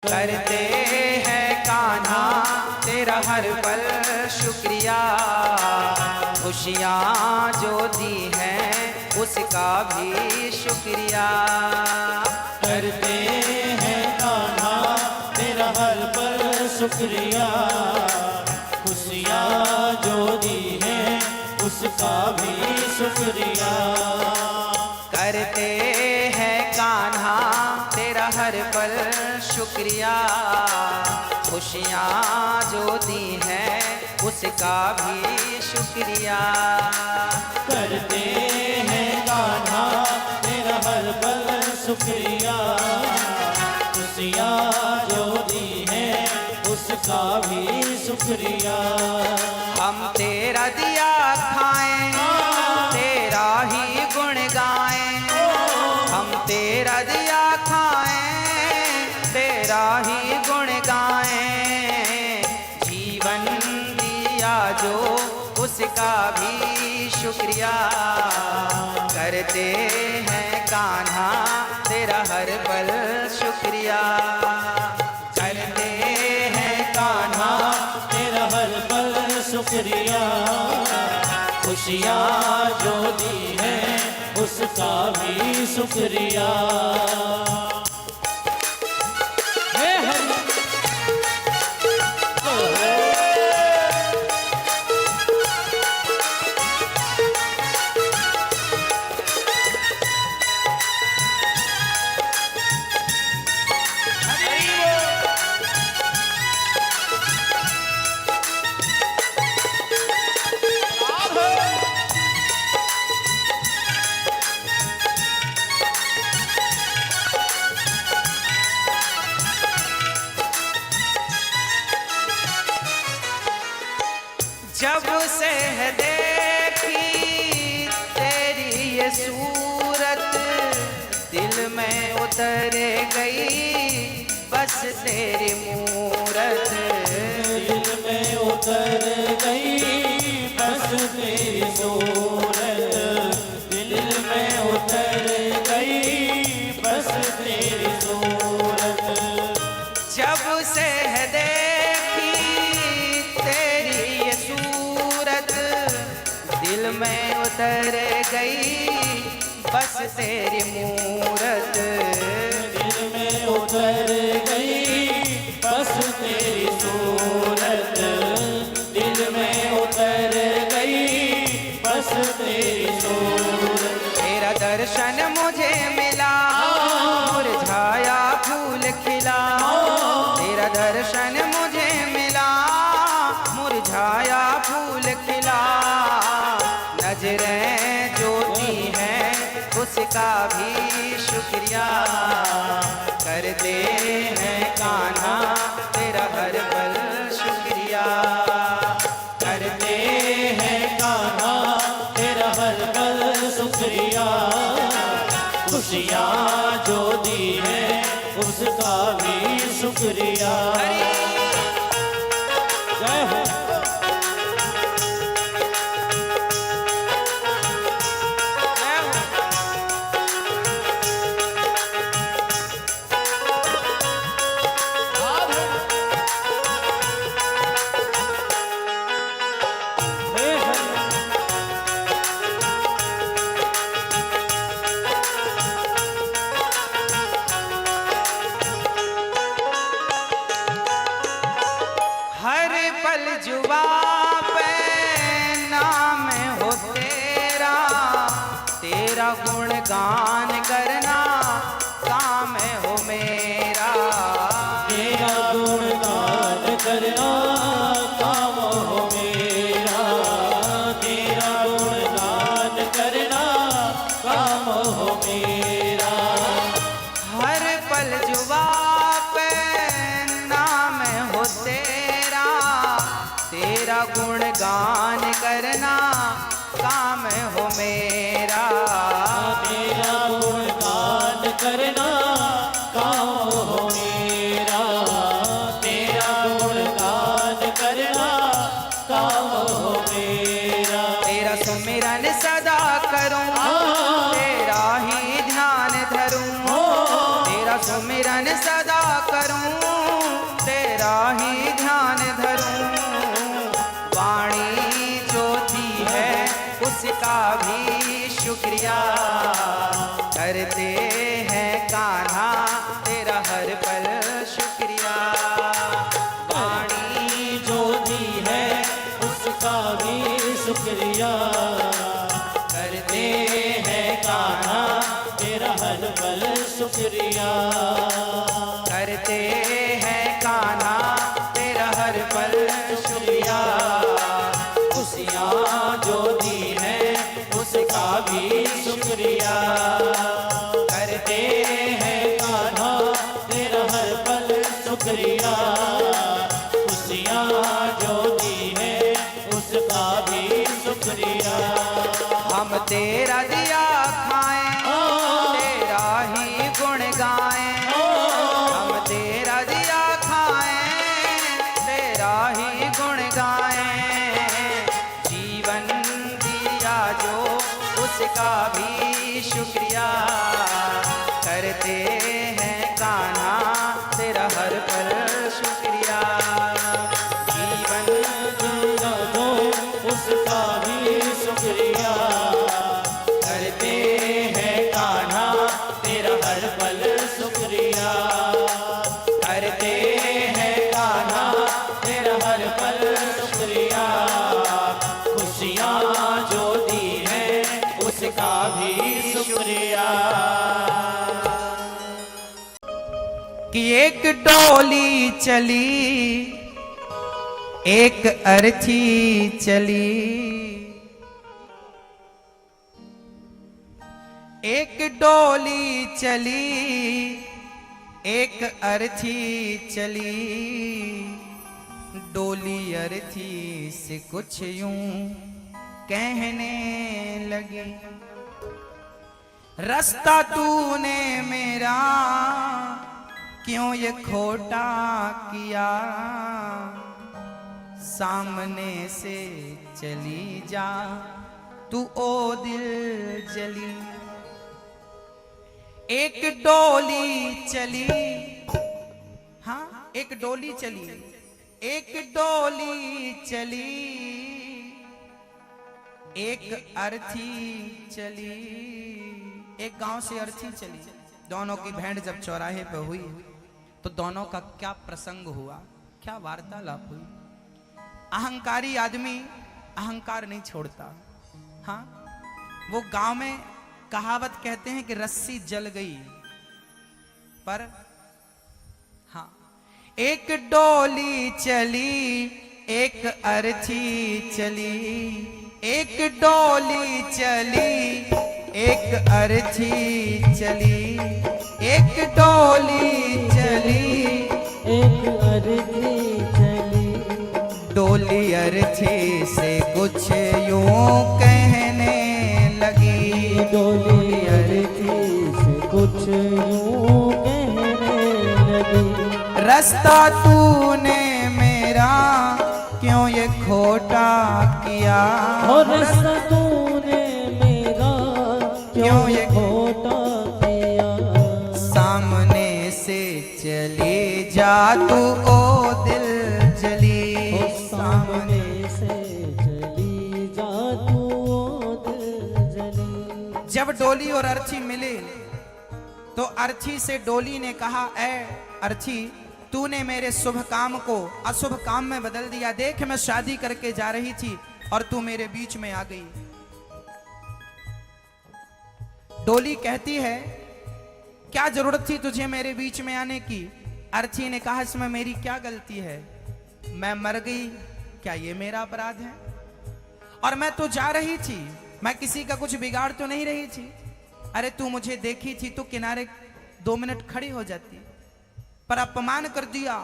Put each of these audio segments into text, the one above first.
करते हैं कान्हा तेरा हर पल शुक्रिया, खुशियाँ जो दी हैं उसका भी शुक्रिया। करते हैं कान्हा तेरा हर पल शुक्रिया, खुशियाँ जो दी हैं उसका भी शुक्रिया। करते हैं कान्हा तेरा हर पल शुक्रिया, खुशियाँ जो दी हैं उसका भी शुक्रिया। करते हैं कान्हा तेरा हर पल शुक्रिया, खुशियाँ जो दी हैं उसका भी शुक्रिया। हम तेरा दिया खाएं, तेरा ही गुण गाएं, हम तेरा दिया खाएं, तेरा ही गुण गाएं। जीवन दिया जो उसका भी शुक्रिया, करते हैं कान्हा तेरा हर पल शुक्रिया। करते हैं कान्हा तेरा हर पल शुक्रिया, खुशियाँ जो दी हैं उसका भी शुक्रिया। हे हरि जब से है देखी तेरी ये सूरत, दिल में उतर गई बस तेरी मूरत। दिल में उतर गई बस तेरी सूरत, दिल में उतर गई बस तेरी सूरत। जब से है देखी तेरी ये सूरत, दिल में उतर गई बस तेरी मूरत। दिल में उतर गई बस तेरी सूरत, दिल में उतर गई बस तेरी सूरत। तेरा दर्शन मुझे मिला मुरझाया फूल खिला, तेरा दर्शन मुझे मिला मुरझाया फूल खिला। नजरें जो दी हैं उसका भी शुक्रिया, करते हैं कान्हा तेरा हर पल शुक्रिया। करते हैं कान्हा तेरा हर पल शुक्रिया, खुशियाँ जो दी हैं उसका भी शुक्रिया। जय हो। हर पल जुबा पे नाम हो तेरा, तेरा गुणगान करना काम हो मेरा। तेरा गुणगान करना काम हो मेरा, तेरा गुणगान करना काम हो मेरा। हर पल जुबा पे नाम हो तेरा, तेरा गुणगान करना काम हो मेरा। तेरा गुणगान करना काम हो मेरा, तेरा गुणगान करना काम हो मेरा। तेरा सुमिरन सदा करूं, तेरा ही ध्यान धरूं, तेरा सुमिरन सदा करूं, शुक्रिया, करते हैं कान्हा तेरा हर पल शुक्रिया। वाणी जो दी है उसका भी शुक्रिया, करते हैं कान्हा तेरा हर पल शुक्रिया, करते हैं कान्हा तेरा हर पल शुक्रिया। खुशियाँ जो दी है उसका भी शुक्रिया, करते हैं कान्हा तेरा हर पल शुक्रिया। खुशियाँ जो दी है उसका भी शुक्रिया। हम तेरा दिया खाएं, तेरा ही गुण गाएं। हम तेरा दिया खाएं, तेरा ही गुण गाएं। जीवन दिया जो उसका भी शुक्रिया, करते हैं कान्हा तेरा हर पल शुक्रिया। जीवन दिया जो उसका भी शुक्रिया, करते हैं कान्हा तेरा हर पल शुक्रिया, करते हैं कान्हा तेरा हर पल शुक्रिया। खुशियाँ जो दी है उसका भी शुक्रिया। कि एक डोली चली, एक अर्थी चली। एक डोली चली, एक अर्थी चली। डोली अर्थी से कुछ यूं कहने लगी, रास्ता तूने मेरा क्यों ये खोटा किया। सामने से चली जा तू ओ दिल जली। एक डोली चली, हाँ एक डोली चली, एक डोली चली, एक अर्थी चली। एक गांव से अर्थी चली, दोनों की भेंट जब चौराहे पे हुई तो दोनों का क्या प्रसंग हुआ, क्या वार्तालाप हुई। अहंकारी आदमी अहंकार नहीं छोड़ता। हाँ वो गांव में कहावत कहते हैं कि रस्सी जल गई, पर हाँ एक डोली चली, एक अर्थी चली। एक डोली चली, एक अर्थी चली। एक डोली चली, एक अर्थी चली। डोली अर्थी से कुछ यूं कहने लगी। डोली अर्थी से कुछ यूं कहने लगी, रास्ता तूने मेरा क्यों ये खोटा किया। और रास्ता तूने मेरा क्यों ये खोटा किया। सामने से चले जा तू ओ दिल जली। सामने से चली जा तू ओ दिल जली। जब डोली और अर्थी मिले तो अर्थी से डोली ने कहा, ऐ अर्थी तूने मेरे शुभ काम को अशुभ काम में बदल दिया। देख मैं शादी करके जा रही थी और तू मेरे बीच में आ गई। डोली कहती है, क्या जरूरत थी तुझे मेरे बीच में आने की। अर्थी ने कहा, इसमें मेरी क्या गलती है, मैं मर गई, क्या ये मेरा अपराध है। और मैं तो जा रही थी, मैं किसी का कुछ बिगाड़ तो नहीं रही थी। अरे तू मुझे देखी थी तो किनारे 2 मिनट खड़ी हो जाती, पर अपमान कर दिया।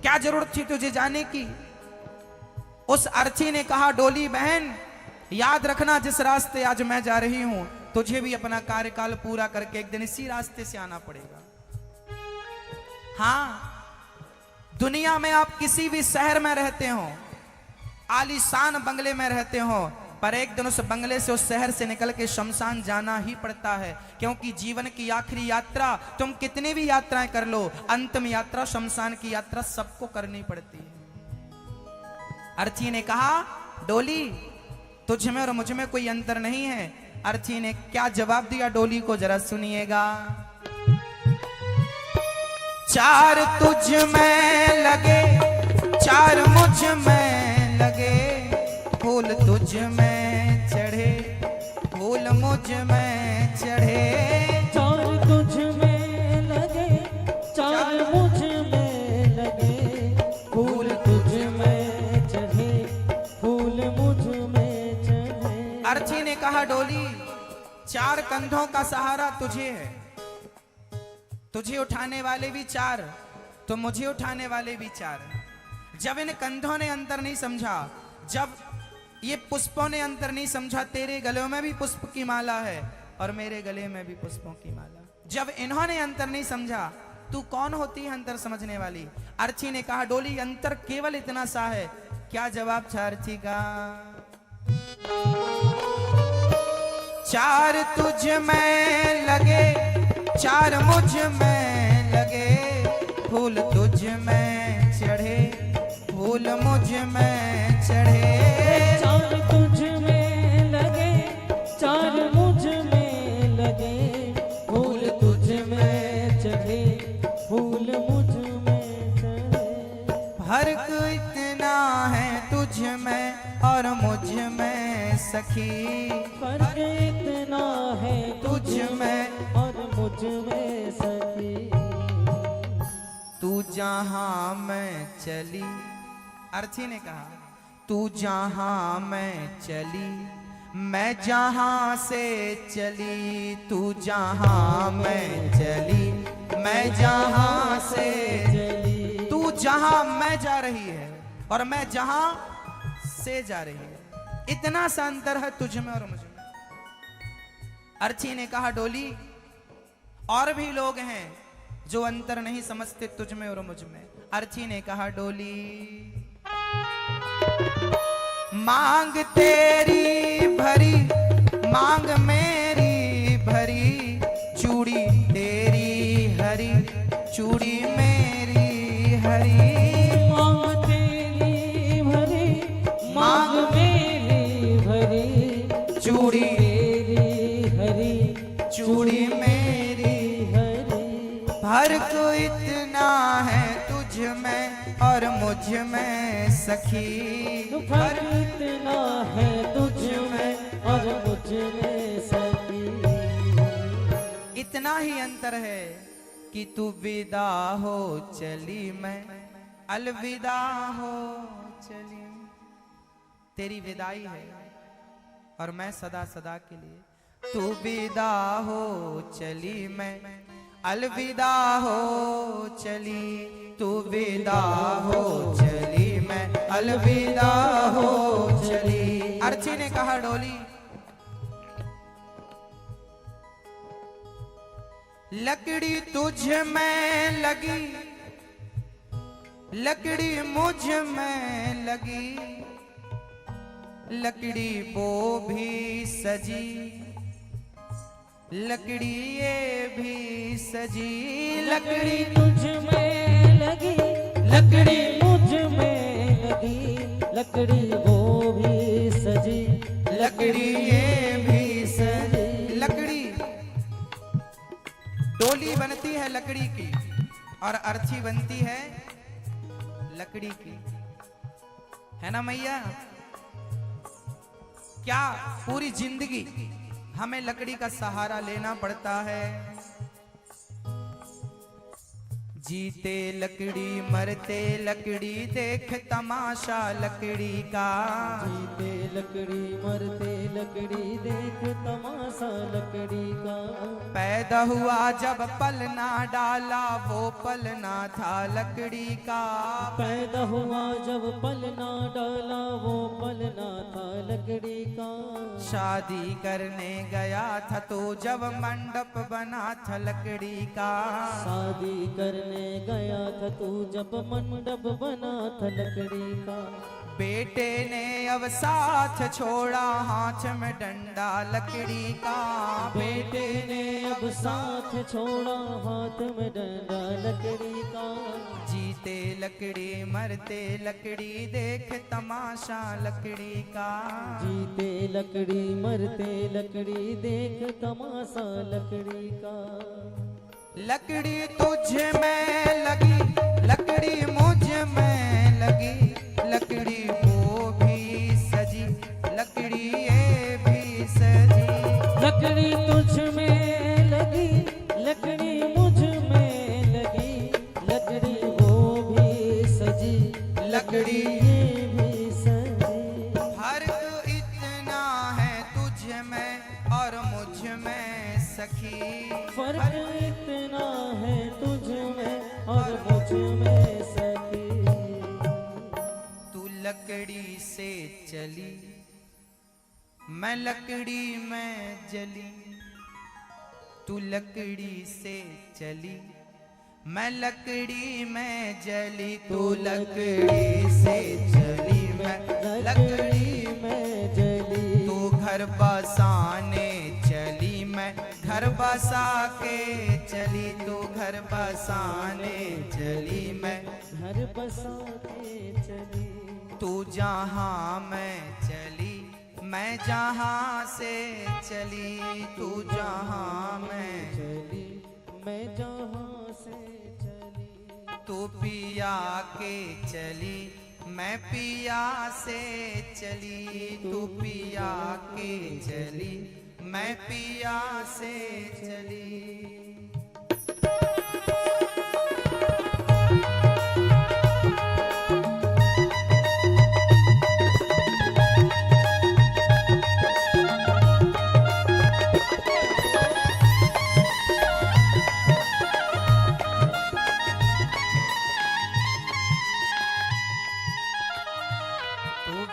क्या जरूरत थी तुझे जाने की। उस अर्थी ने कहा, डोली बहन याद रखना, जिस रास्ते आज मैं जा रही हूं तुझे भी अपना कार्यकाल पूरा करके एक दिन इसी रास्ते से आना पड़ेगा। हाँ दुनिया में आप किसी भी शहर में रहते हो, आलीशान बंगले में रहते हो, पर एक दिन उस बंगले से उस शहर से निकल के शमशान जाना ही पड़ता है। क्योंकि जीवन की आखिरी यात्रा, तुम कितनी भी यात्राएं कर लो, अंतिम यात्रा शमशान की यात्रा सबको करनी पड़ती है। अर्थी ने कहा, डोली तुझ में और मुझ में कोई अंतर नहीं है। अर्थी ने क्या जवाब दिया डोली को जरा सुनिएगा। चार तुझ में लगे, चार मुझ में लगे, फूल तुझ में चढ़े, फूल मुझ में चढ़े। चार तुझ में लगे, चार मुझ में लगे, फूल तुझ में चढ़े, फूल मुझ में चढ़े। अर्थी ने कहा डोली, चार कंधों का सहारा तुझे है, तुझे उठाने वाले भी चार, तो मुझे उठाने वाले भी चार। जब इन कंधों ने अंतर नहीं समझा, जब ये पुष्पों ने अंतर नहीं समझा, तेरे गलों में भी पुष्प की माला है और मेरे गले में भी पुष्पों की माला। जब इन्होंने अंतर नहीं समझा, तू कौन होती है अंतर समझने वाली? अर्थी ने कहा डोली, अंतर केवल इतना सा है। क्या जवाब था अर्थी का? चार तुझ में लगे, चार मुझ में लगे, फूल तुझ में चढ़े, फूल मुझ में चढ़े। चार तुझ में लगे, चार मुझ में लगे, फूल तुझ में चढ़े, फूल मुझ में चढ़े। फर्क इतना है तुझ में और मुझ में सखी, फर्क इतना है तुझ में और मुझ में सखी। तू जहां मैं चली, अर्थी ने कहा तू जहां मैं चली, मैं जहां से चली, तू जहां मैं चली, मैं जहां से चली। तू जहां मैं जा रही है और मैं जहां से जा रही है, इतना सा अंतर है तुझ में और मुझ में। अर्थी ने कहा डोली, और भी लोग हैं जो अंतर नहीं समझते तुझ में और मुझ में। अर्थी ने कहा डोली, मांग तेरी भरी, मांग मेरी भरी, चूड़ी तेरी हरी, चूड़ी मेरी हरी। मांग तेरी भरी, मांग मेरी भरी, चूड़ी तेरी हरी, चूड़ी मेरी। हरी। फर्क इतना है तुझ में और मुझ में सखी, फर्क इतना है तुझ में और मुझ में सखी। इतना ही अंतर है कि तू विदा हो चली, मैं अलविदा हो चली। तेरी विदाई है और मैं सदा सदा के लिए। तू विदा हो चली, मैं अलविदा हो चली, तू विदा हो चली, मैं अलविदा हो चली। अर्थी ने कहा डोली, लकड़ी तुझ में लगी, लकड़ी मुझ में लगी, लकड़ी वो भी सजी, लकड़ी ये भी सजी। लकड़ी तुझ में लगी, लकड़ी मुझ में लगी, लकड़ी वो भी सजी, लकड़ी ये भी सजी। लकड़ी डोली बनती है लकड़ी की और अर्थी बनती है लकड़ी की, है ना मैया? क्या पूरी जिंदगी हमें लकड़ी का सहारा लेना पड़ता है? जीते लकड़ी मरते लकड़ी, देख तमाशा लकड़ी का। जीते लकड़ी मरते लकड़ी, देख तमाशा लकड़ी का। पैदा हुआ जब पल ना डाला, वो पल ना था लकड़ी का। पैदा हुआ जब पल ना डाला, वो पल ना था लकड़ी का। शादी करने गया था तो जब मंडप बना था लकड़ी का। शादी करने गया था तू जब मंडप बना था लकड़ी का। बेटे ने अब साथ छोड़ा, हाथ में डंडा लकड़ी का। बेटे ने अब साथ छोड़ा, हाथ में डंडा लकड़ी का। जीते जीते लकड़ी मरते लकड़ी, देख तमाशा लकड़ी का। जीते लकड़ी मरते लकड़ी, देख तमाशा लकड़ी का। लकड़ी तुझ में लगी, लकड़ी मुझ में लगी, लकड़ी वो भी सजी, लकड़ी ये भी सजी। लकड़ी तुझ में लगी, लकड़ी मुझ में लगी, लकड़ी वो भी सजी, लकड़ी ये भी सजी। फर्क इतना है तुझ में और मुझ में सखी, फर्क इतना है तुझ में और मुझ में सखी। तू लकड़ी से चली, मैं लकड़ी में जली। तू लकड़ी से चली, मैं लकड़ी में जली। तू लकड़ी से चली, मैं लकड़ी में जली। तू घर बसाने चली, मैं घर बसा के चली। तू घर बसाने चली, मैं घर बसा के चली। तू जहाँ मैं चली, मैं जहाँ से चली। तू जहाँ मैं चली, मैं जहाँ से चली। तू पिया के चली, मैं पिया से चली। तू पिया के चली, मैं पिया से चली।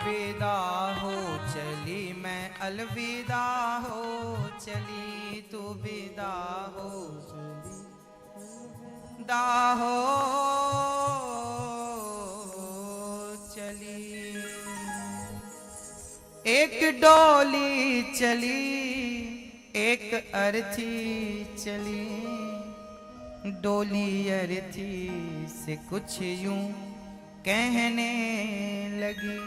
विदा हो चली, मैं अलविदा हो चली। तू विदा हो दा हो चली। एक डोली चली, एक अर्थी चली। डोली अर्थी से कुछ यूं कहने लगी,